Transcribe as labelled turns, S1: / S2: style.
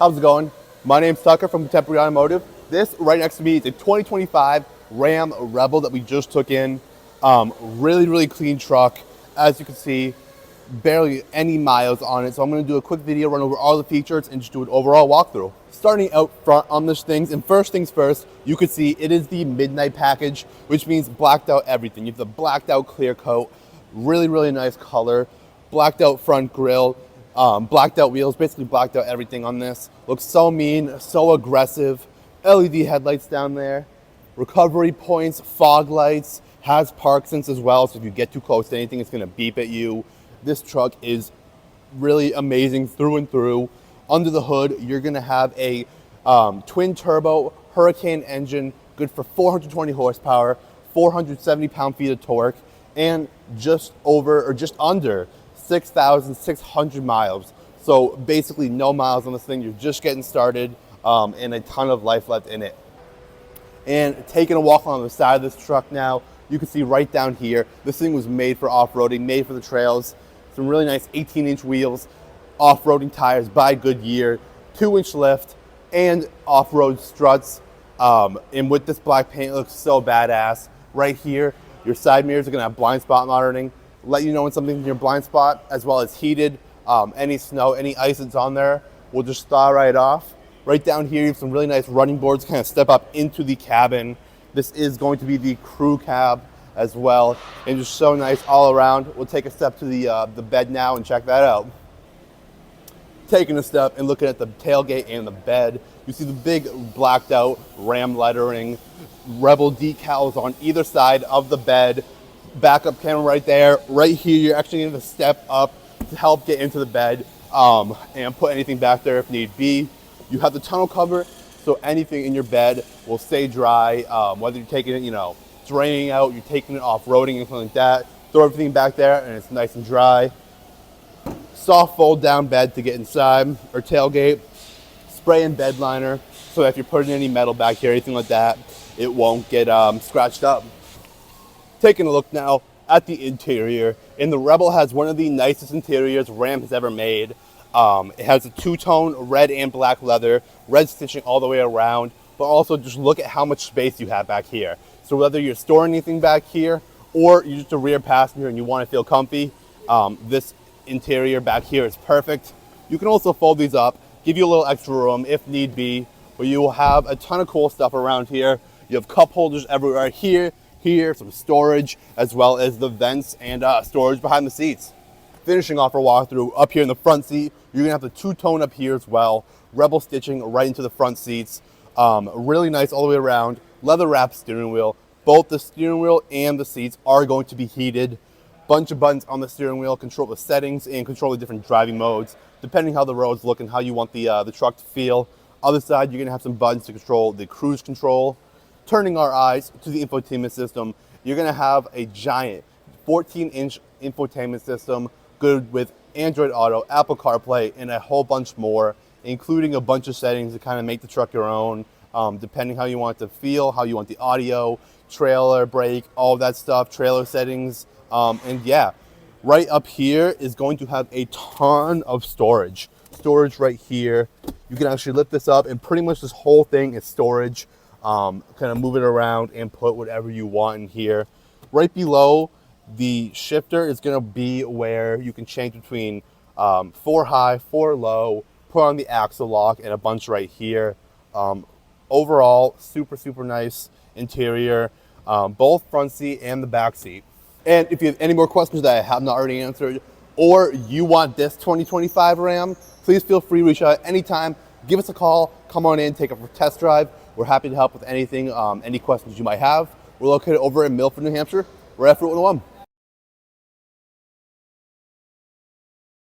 S1: How's it going? My name's Tucker from Contemporary Automotive. This right next to me is a 2025 Ram Rebel that we just took in. Really clean truck. As you can see, barely any miles on it. So I'm going to do a quick video, run over all the features, and just do an overall walkthrough. Starting out front on this thing, and first things first, you can see it is the midnight package, which means blacked out everything. You have the blacked out clear coat, really nice color, blacked out front grille, blacked out wheels, basically blacked out everything on this. Looks so mean, so aggressive. LED headlights down there, recovery points, fog lights, has park sense as well, so if you get too close to anything, it's gonna beep at you. This truck is really amazing through and through. Under the hood, you're gonna have a twin turbo Hurricane engine, good for 420 horsepower, 470 pound-feet of torque, and just under 6,600 miles. So basically no miles on this thing. You're just getting started, and a ton of life left in it. And taking a walk on the side of this truck now, you can see right down here, this thing was made for off-roading, made for the trails. Some really nice 18-inch wheels, off-roading tires by Goodyear, 2-inch lift, and off-road struts. And with this black paint, it looks so badass. Right here, your side mirrors are gonna have blind spot monitoring, let you know when something's in your blind spot, as well as heated. Any snow, any ice that's on there will just thaw right off. Right down here, you have some really nice running boards, kind of step up into the cabin. This is going to be the crew cab as well, and just so nice all around. We'll take a step to the bed now and check that out. Taking a step and looking at the tailgate and the bed, you see the big blacked out Ram lettering, Rebel decals on either side of the bed, backup camera right there. Right here, you're actually going to step up to help get into the bed and put anything back there if need be. You have the tonneau cover, so anything in your bed will stay dry, whether you're taking it, draining out, you're taking it off-roading, anything like that. Throw everything back there and it's nice and dry. Soft fold down bed to get inside, or tailgate. Spray and bed liner, so if you're putting any metal back here, anything like that, it won't get scratched up. Taking a look now at the interior, and the Rebel has one of the nicest interiors Ram has ever made. It has a two-tone red and black leather, red stitching all the way around, but also just look at how much space you have back here. So whether you're storing anything back here or you're just a rear passenger and you want to feel comfy, this interior back here is perfect. You can also fold these up, give you a little extra room if need be, but you will have a ton of cool stuff around here. You have cup holders everywhere here, some storage, as well as the vents and storage behind the seats. Finishing off our walkthrough, up here in the front seat, you're gonna have the two-tone up here as well. Rebel stitching right into the front seats. Really nice all the way around. Leather wrapped steering wheel. Both the steering wheel and the seats are going to be heated. Bunch of buttons on the steering wheel, control the settings and control the different driving modes, depending how the roads look and how you want the truck to feel. Other side, you're gonna have some buttons to control the cruise control. Turning our eyes to the infotainment system, you're gonna have a giant 14-inch infotainment system, good with Android Auto, Apple CarPlay, and a whole bunch more, including a bunch of settings to kind of make the truck your own, depending how you want it to feel, how you want the audio, trailer, brake, all of that stuff, trailer settings. And yeah, right up here is going to have a ton of storage. Storage right here. You can actually lift this up and pretty much this whole thing is storage. Kind of move it around and put whatever you want in here. Right below, the shifter is going to be where you can change between 4 high, 4 low, put on the axle lock, and a bunch right here. Overall, super nice interior, both front seat and the back seat. And if you have any more questions that I have not already answered, or you want this 2025 Ram, please feel free to reach out anytime. Give us a call, come on in, take a test drive. We're happy to help with anything, any questions you might have. We're located over in Milford, New Hampshire. We're at Route 101.